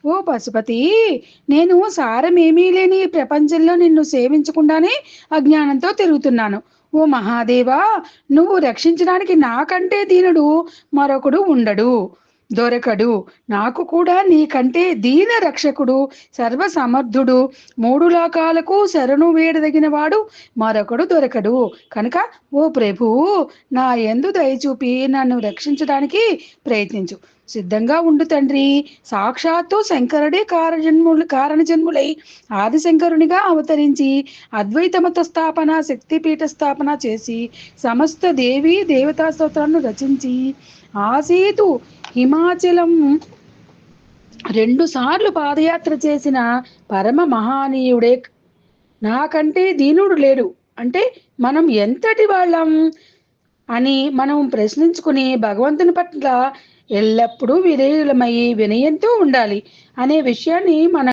ఓ పశుపతి, నేను సారమేమీ లేని ఈ ప్రపంచంలో నిన్ను సేవించకుండానే అజ్ఞానంతో తిరుగుతున్నాను. ఓ మహాదేవా, నువ్వు రక్షించడానికి నాకంటే దీనుడు మరొకడు ఉండడు, దొరకడు. నాకు కూడా నీకంటే దీన రక్షకుడు, సర్వసమర్థుడు, మూడు లోకాలకు శరణు వేడదగిన వాడు మరొకడు దొరకడు. కనుక ఓ ప్రభువు, నా యందు దయచూపి నన్ను రక్షించడానికి ప్రయత్నించు. సిద్ధంగా ఉండు తండ్రి. సాక్షాత్తు శంకరుడే కారణజన్ములై ఆదిశంకరునిగా అవతరించి అద్వైతమత స్థాపన, శక్తిపీఠ స్థాపన చేసి సమస్త దేవీ దేవతా స్తోత్రాలను రచించి ఆసీతు హిమాచలం 2 సార్లు పాదయాత్ర చేసిన పరమ మహానీయుడే. నాకంటే దీనుడు లేడు అంటే మనం ఎంతటి వాళ్ళం అని మనం ప్రశ్నించుకుని భగవంతుని పట్ల ఎల్లప్పుడూ వినయులమై వినయంతో ఉండాలి అనే విషయాన్ని మనం